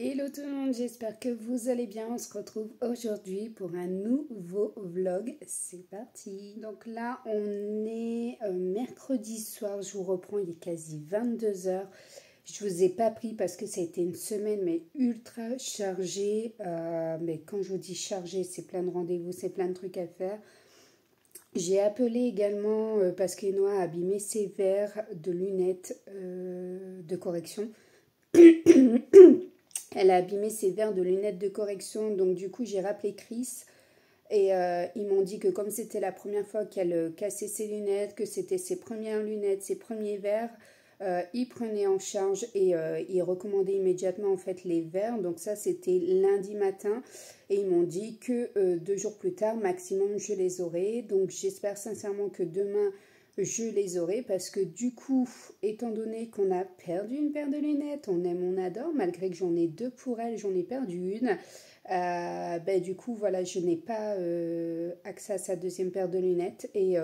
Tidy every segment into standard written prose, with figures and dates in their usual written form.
Hello tout le monde, j'espère que vous allez bien. On se retrouve aujourd'hui pour un nouveau vlog. C'est parti. Donc là, on est mercredi soir. Je vous reprends, il est quasi 22 heures. Je vous ai pas pris parce que ça a été une semaine mais ultra chargée. Mais quand je vous dis chargée, c'est plein de rendez-vous, c'est plein de trucs à faire. J'ai appelé également parce qu'Enoa a abîmé ses verres de lunettes de correction. Elle a abîmé ses verres de lunettes de correction, donc du coup j'ai rappelé Chris et ils m'ont dit que comme c'était la première fois qu'elle cassait ses lunettes, que c'était ses premières lunettes, ses premiers verres, ils prenaient en charge et ils recommandaient immédiatement en fait les verres. Donc ça c'était lundi matin et ils m'ont dit que 2 jours plus tard maximum je les aurai. Donc j'espère sincèrement que demain je les aurai parce que du coup, étant donné qu'on a perdu une paire de lunettes, on aime, on adore, malgré que j'en ai 2 pour elle, j'en ai perdu une. Du coup, voilà, je n'ai pas accès à sa deuxième paire de lunettes et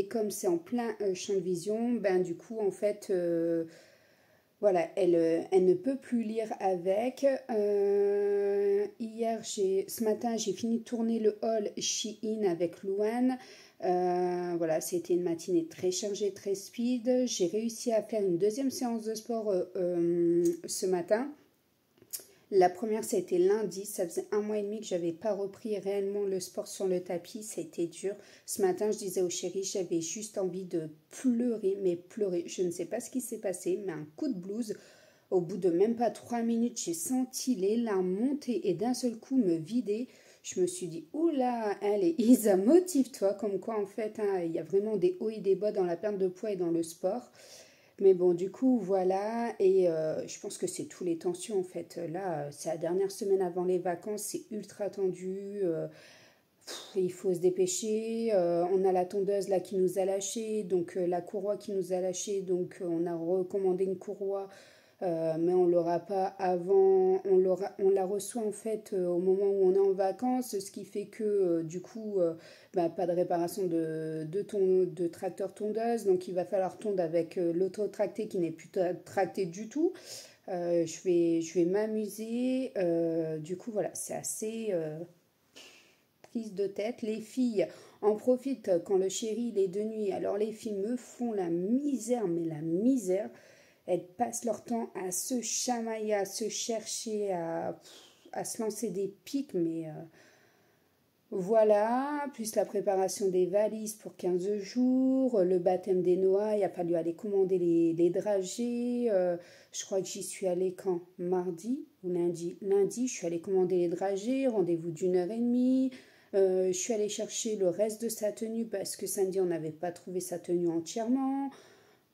comme c'est en plein champ de vision, du coup, en fait, voilà, elle ne peut plus lire avec. Ce matin, j'ai fini de tourner le haul Shein avec Louane. Voilà, c'était une matinée très chargée, très speed. J'ai réussi à faire une deuxième séance de sport ce matin. La première, ça a été lundi. Ça faisait 1 mois et demi que j'avais pas repris réellement le sport sur le tapis. Ça a été dur. Ce matin, je disais au chéri, j'avais juste envie de pleurer, mais pleurer. Je ne sais pas ce qui s'est passé, mais un coup de blues. Au bout de même pas 3 minutes, j'ai senti les larmes monter et d'un seul coup me vider. Je me suis dit, oula, allez, Isa, motive-toi. Comme quoi, en fait, hein, il y a vraiment des hauts et des bas dans la perte de poids et dans le sport. Mais bon, du coup, voilà. Et je pense que c'est tous les tensions, en fait. Là, c'est la dernière semaine avant les vacances. C'est ultra tendu. Il faut se dépêcher. On a la tondeuse là qui nous a lâché. Donc, la courroie qui nous a lâché. Donc, on a recommandé une courroie. Mais on l'aura pas avant, on la reçoit en fait au moment où on est en vacances, ce qui fait que du coup, pas de réparation de tracteur tondeuse, donc il va falloir tondre avec l'auto-tracté qui n'est plus tracté du tout. Je vais m'amuser, du coup voilà, c'est assez prise de tête. Les filles en profitent quand le chéri il est de nuit, alors les filles me font la misère, mais la misère. Elles passent leur temps à se chamailler, à se chercher, à se lancer des pics, mais voilà, plus la préparation des valises pour 15 jours, le baptême des Noah, il a fallu aller commander les dragées. Je crois que j'y suis allée quand? Mardi ou lundi? Lundi, je suis allée commander les dragées, rendez-vous d'1 heure et demie. Je suis allée chercher le reste de sa tenue parce que samedi, on n'avait pas trouvé sa tenue entièrement.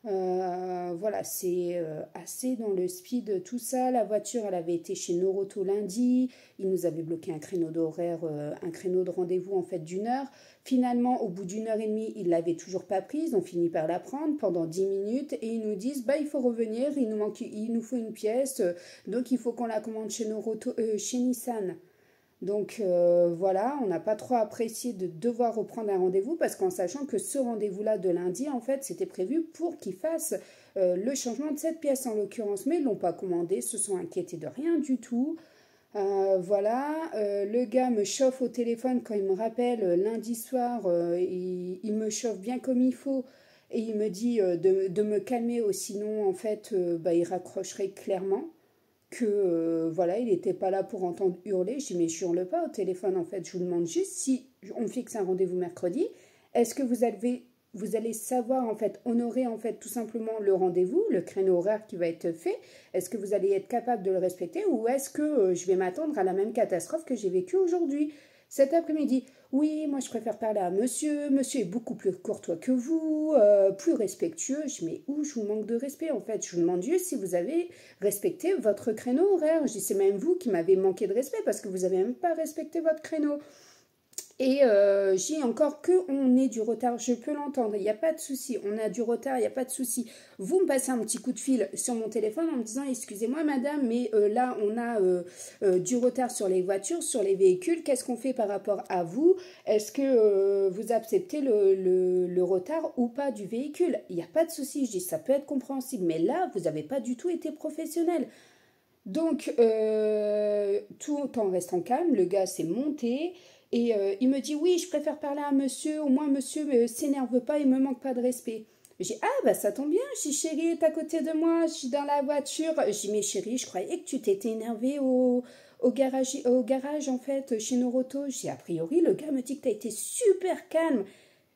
Voilà, c'est assez dans le speed tout ça. La voiture, elle avait été chez Noroto lundi. Ils nous avaient bloqué un créneau d'horaire, un créneau de rendez-vous en fait d'1 heure. Finalement, au bout d'1 heure et demie, ils l'avaient toujours pas prise. Ils ont fini par la prendre pendant 10 minutes et ils nous disent il faut revenir, il nous faut une pièce, donc il faut qu'on la commande chez chez Nissan. Donc voilà, on n'a pas trop apprécié de devoir reprendre un rendez-vous parce qu'en sachant que ce rendez-vous-là de lundi, en fait, c'était prévu pour qu'ils fassent le changement de cette pièce en l'occurrence, mais ils ne l'ont pas commandé, se sont inquiétés de rien du tout. Voilà, le gars me chauffe au téléphone quand il me rappelle lundi soir, il me chauffe bien comme il faut et il me dit de me calmer, sinon en fait il raccrocherait clairement que voilà, il n'était pas là pour entendre hurler. Je dis mais je hurle pas au téléphone en fait, je vous demande juste si on fixe un rendez-vous mercredi, est-ce que vous allez savoir en fait honorer en fait tout simplement le rendez-vous, le créneau horaire qui va être fait, est-ce que vous allez être capable de le respecter ou est-ce que je vais m'attendre à la même catastrophe que j'ai vécue aujourd'hui cet après-midi? Oui, moi je préfère parler à monsieur. Monsieur est beaucoup plus courtois que vous, plus respectueux. Je dis, mais où je vous manque de respect en fait? Je vous demande juste si vous avez respecté votre créneau horaire. Je dis, c'est même vous qui m'avez manqué de respect parce que vous n'avez même pas respecté votre créneau. Et j'ai encore que on ait du retard, je peux l'entendre, il n'y a pas de souci, on a du retard, il n'y a pas de souci. Vous me passez un petit coup de fil sur mon téléphone en me disant excusez-moi madame, mais là on a du retard sur les voitures, sur les véhicules, qu'est-ce qu'on fait par rapport à vous? Est-ce que vous acceptez le retard ou pas du véhicule? Il n'y a pas de souci, je dis ça peut être compréhensible, mais là vous n'avez pas du tout été professionnel. Donc, tout en restant calme, le gars s'est monté et il me dit, oui, je préfère parler à monsieur, au moins monsieur ne s'énerve pas et me manque pas de respect. J'ai dit, ah bah ça tombe bien, je dis, chérie est à côté de moi, je suis dans la voiture. Je dis, mais chérie, je croyais que tu t'étais énervée au garage en fait, chez Noroto. Je dis, a priori, le gars me dit que tu as été super calme.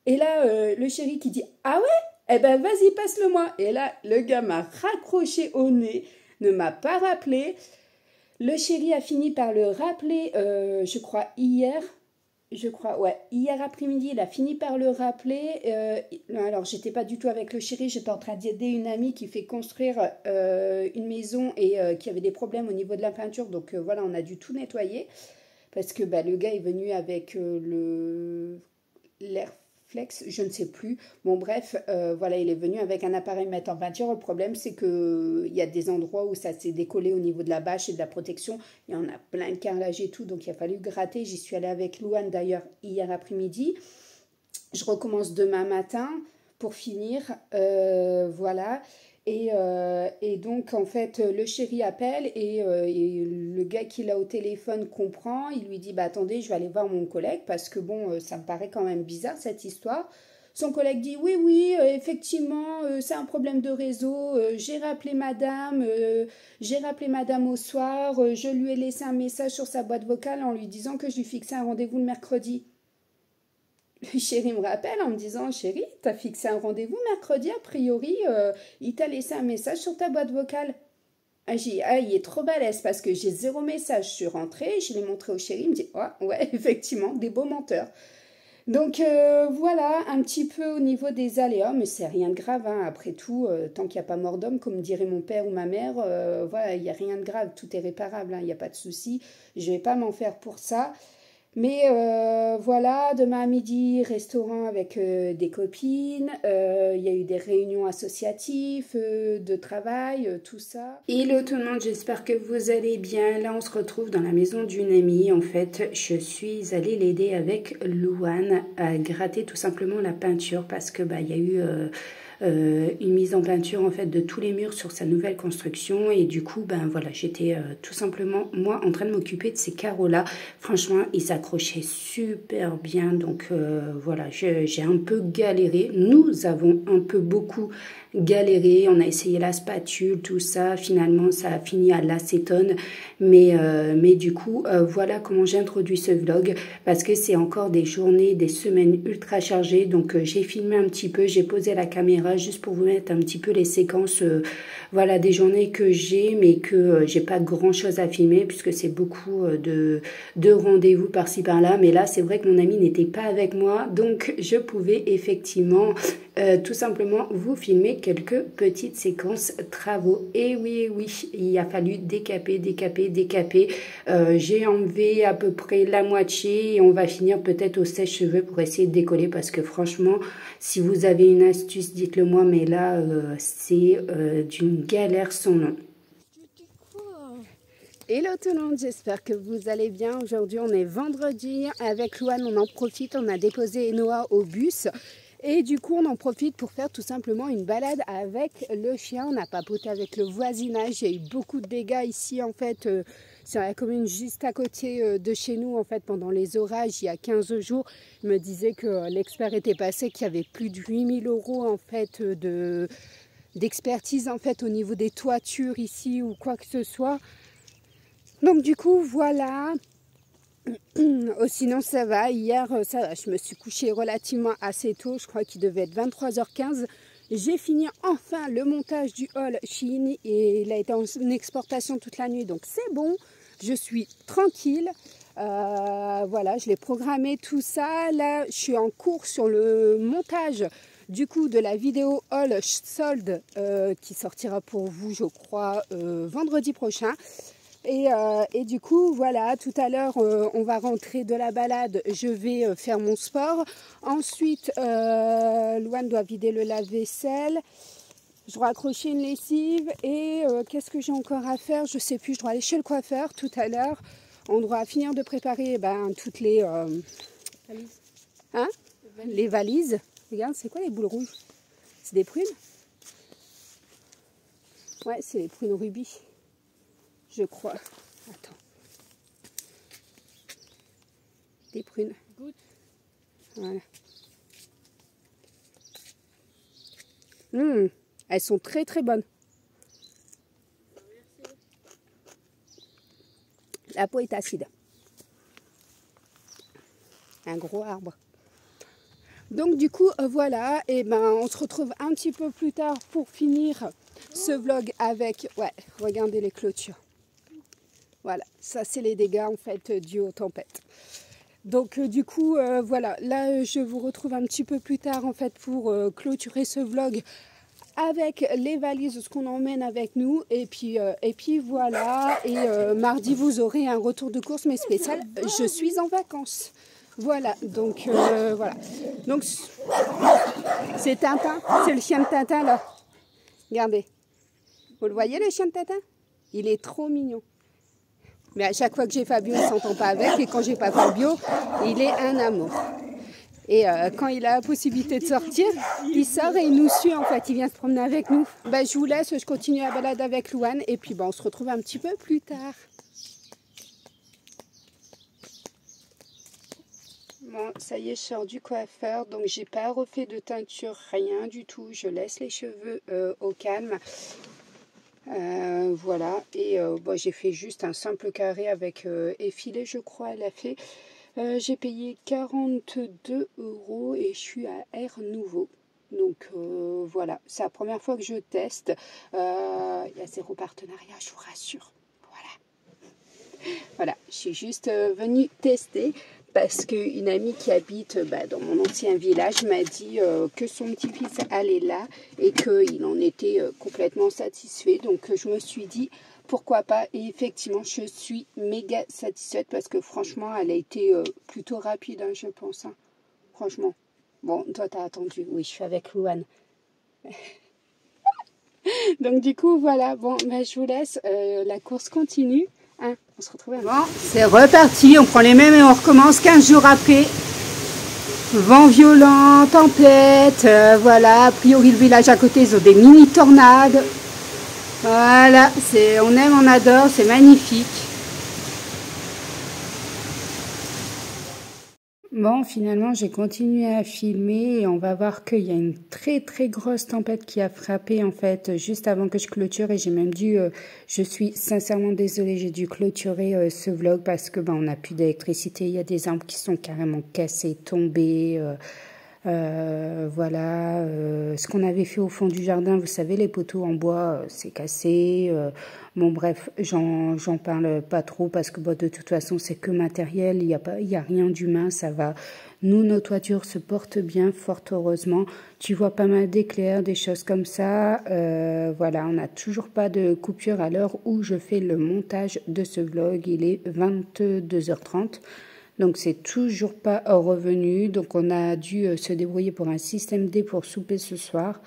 Et là, le chéri qui dit, ah ouais? Eh ben vas-y, passe-le-moi. Et là, le gars m'a raccroché au nez, ne m'a pas rappelé. Le chéri a fini par le rappeler, je crois, hier. Je crois, ouais. Hier après-midi, il a fini par le rappeler. Alors, j'étais pas du tout avec le chéri, j'étais en train d'aider une amie qui fait construire une maison et qui avait des problèmes au niveau de la peinture. Donc voilà, on a dû tout nettoyer. Parce que bah, le gars est venu avec l'air flex, je ne sais plus. Bon bref, voilà, il est venu avec un appareil mettre en peinture. Le problème, c'est que il y a des endroits où ça s'est décollé au niveau de la bâche et de la protection. Il y en a plein de carrelage et tout, donc il a fallu gratter. J'y suis allée avec Louane d'ailleurs hier après-midi. Je recommence demain matin pour finir, voilà. Et donc, en fait, le chéri appelle et le gars qui l'a au téléphone comprend. Il lui dit, bah attendez, je vais aller voir mon collègue parce que bon, ça me paraît quand même bizarre cette histoire. Son collègue dit, oui, oui, effectivement, c'est un problème de réseau. J'ai rappelé madame au soir. Je lui ai laissé un message sur sa boîte vocale en lui disant que je lui fixais un rendez-vous le mercredi. Le chéri me rappelle en me disant, chéri, t'as fixé un rendez-vous mercredi, a priori, il t'a laissé un message sur ta boîte vocale. Ah, il est trop balèze parce que j'ai zéro message. Je suis rentrée, je l'ai montré au chéri, il me dit, oh, ouais, effectivement, des beaux menteurs. Donc voilà, un petit peu au niveau des aléas, mais c'est rien de grave, hein. Après tout, tant qu'il n'y a pas mort d'homme, comme dirait mon père ou ma mère, voilà, il n'y a rien de grave, tout est réparable, hein, il n'y a pas de souci. Je ne vais pas m'en faire pour ça. Mais voilà, demain à midi, restaurant avec des copines. Il y a eu des réunions associatives, de travail, tout ça. Hello tout le monde, j'espère que vous allez bien. Là, on se retrouve dans la maison d'une amie. En fait, je suis allée l'aider avec Louane à gratter tout simplement la peinture parce que bah, il y a eu une mise en peinture en fait de tous les murs sur sa nouvelle construction et du coup ben voilà j'étais tout simplement moi en train de m'occuper de ces carreaux là. Franchement ils s'accrochaient super bien donc voilà j'ai un peu galéré, nous avons un peu beaucoup galéré, on a essayé la spatule tout ça, finalement ça a fini à l'acétone mais du coup voilà comment j'ai introduit ce vlog parce que c'est encore des journées, des semaines ultra chargées donc j'ai filmé un petit peu, j'ai posé la caméra juste pour vous mettre un petit peu les séquences voilà des journées que j'ai mais que j'ai pas grand chose à filmer puisque c'est beaucoup de rendez-vous par-ci par-là mais là c'est vrai que mon ami n'était pas avec moi donc je pouvais effectivement tout simplement vous filmer quelques petites séquences travaux et oui il a fallu décaper j'ai enlevé à peu près la moitié et on va finir peut-être au sèche-cheveux pour essayer de décoller parce que franchement si vous avez une astuce dites-le moi mais là c'est d'une galère sans nom. Hello tout le monde, j'espère que vous allez bien. Aujourd'hui on est vendredi, avec Louane on en profite, on a déposé Noah au bus et du coup on en profite pour faire tout simplement une balade avec le chien. On a papoté avec le voisinage, il y a eu beaucoup de dégâts ici en fait sur la commune juste à côté de chez nous en fait pendant les orages il y a 15 jours. Il me disait que l'expert était passé, qu'il y avait plus de 8000 € en fait d'expertise en fait au niveau des toitures ici ou quoi que ce soit. Donc du coup voilà, sinon ça va, hier ça va, je me suis couchée relativement assez tôt, je crois qu'il devait être 23h15. J'ai fini enfin le montage du haul Shein et il a été en exportation toute la nuit donc c'est bon, je suis tranquille. Voilà, je l'ai programmé tout ça, là je suis en cours sur le montage du coup de la vidéo haul solde qui sortira pour vous je crois vendredi prochain. Et du coup, voilà, tout à l'heure, on va rentrer de la balade, je vais faire mon sport. Ensuite, Louane doit vider le lave-vaisselle. Je dois accrocher une lessive. Et qu'est-ce que j'ai encore à faire? Je sais plus, je dois aller chez le coiffeur tout à l'heure. On doit finir de préparer toutes les... valises. Hein? Les valises. Regarde, c'est quoi les boules rouges? C'est des prunes? Ouais, c'est les prunes rubis. je crois. Attends. Des prunes. Voilà. Elles sont très très bonnes. La peau est acide. Un gros arbre. Donc du coup, voilà, et ben on se retrouve un petit peu plus tard pour finir ce vlog avec, ouais, regardez les clôtures. Voilà, ça c'est les dégâts en fait dus aux tempêtes. Donc du coup, voilà, là je vous retrouve un petit peu plus tard en fait pour clôturer ce vlog avec les valises, ce qu'on emmène avec nous. Et puis voilà, et mardi vous aurez un retour de course mais spécial, je suis en vacances. Voilà, donc voilà. Donc c'est Tintin, c'est le chien de Tintin là. Regardez. Vous le voyez le chien de Tintin? Il est trop mignon. Mais à chaque fois que j'ai Fabio, il ne s'entend pas avec. Et quand j'ai pas Fabio, il est un amour. Et quand il a la possibilité de sortir, il sort et il nous suit en fait. Il vient se promener avec nous. Ben, je vous laisse, je continue la balade avec Louane. Et puis ben, on se retrouve un petit peu plus tard. Bon, ça y est, je sors du coiffeur, donc j'ai pas refait de teinture, rien du tout. Je laisse les cheveux au calme. Voilà, et bon, j'ai fait juste un simple carré avec effilé, je crois, elle a fait. J'ai payé 42 € et je suis à Air Nouveau. Donc voilà, c'est la première fois que je teste. Il y a 0 partenariat, je vous rassure. Voilà, je suis juste venue tester parce qu'une amie qui habite dans mon ancien village m'a dit que son petit-fils allait là et qu'il en était complètement satisfait. Donc je me suis dit pourquoi pas, et effectivement je suis méga satisfaite parce que franchement elle a été plutôt rapide, hein, je pense. Hein. Franchement. Bon, toi t'as attendu, oui, je suis avec Louane. Donc du coup voilà, bon, ben, je vous laisse, la course continue. Hein, on se retrouve. Bon, c'est reparti, on prend les mêmes et on recommence 15 jours après. Vent violent, tempête, voilà, a priori le village à côté, ils ont des mini tornades. Voilà, on aime, on adore, c'est magnifique. Bon, finalement, j'ai continué à filmer et on va voir qu'il y a une très très grosse tempête qui a frappé en fait juste avant que je clôture, et j'ai même dû, je suis sincèrement désolée, j'ai dû clôturer ce vlog parce que on n'a plus d'électricité, il y a des arbres qui sont carrément cassés, tombés. Voilà, ce qu'on avait fait au fond du jardin, vous savez, les poteaux en bois, c'est cassé. Bon bref, j'en parle pas trop parce que de toute façon c'est que matériel, il y a rien d'humain, ça va. Nous, nos toitures se portent bien, fort heureusement. Tu vois pas mal d'éclairs, des choses comme ça. Voilà, on n'a toujours pas de coupure à l'heure où je fais le montage de ce vlog. Il est 22h30. Donc, c'est toujours pas revenu. Donc, on a dû se débrouiller pour un système D pour souper ce soir.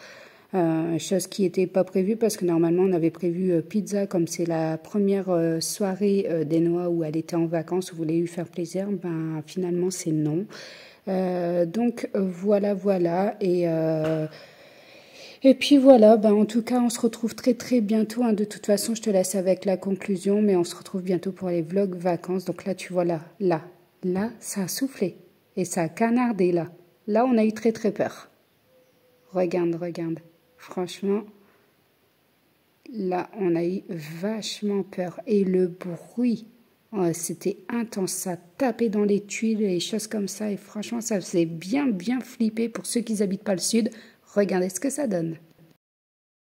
Chose qui n'était pas prévue parce que normalement, on avait prévu pizza. Comme c'est la première soirée des Noix où elle était en vacances, on voulait lui faire plaisir. Ben, finalement, c'est non. Donc, voilà. Et puis voilà, en tout cas, on se retrouve très très bientôt. Hein. De toute façon, je te laisse avec la conclusion, mais on se retrouve bientôt pour les vlogs vacances. Donc là, tu vois, là, ça a soufflé et ça a canardé là. Là, on a eu très très peur. Regarde. Franchement, là, on a eu vachement peur. Et le bruit, c'était intense. Ça tapait dans les tuiles et les choses comme ça. Et franchement, ça faisait bien flipper pour ceux qui n'habitent pas le sud. Regardez ce que ça donne.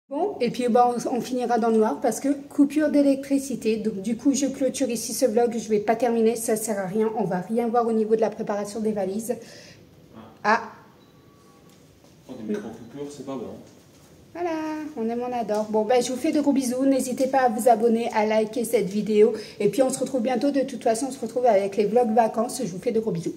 Bon, et puis on finira dans le noir parce que coupure d'électricité. Donc du coup, je clôture ici ce vlog. Je ne vais pas terminer, ça ne sert à rien. On ne va rien voir au niveau de la préparation des valises. Ah. Des micro-coupures, c'est pas bon. Voilà, on aime, on adore. Bon, je vous fais de gros bisous. N'hésitez pas à vous abonner, à liker cette vidéo. Et puis on se retrouve bientôt. De toute façon, on se retrouve avec les vlogs vacances. Je vous fais de gros bisous.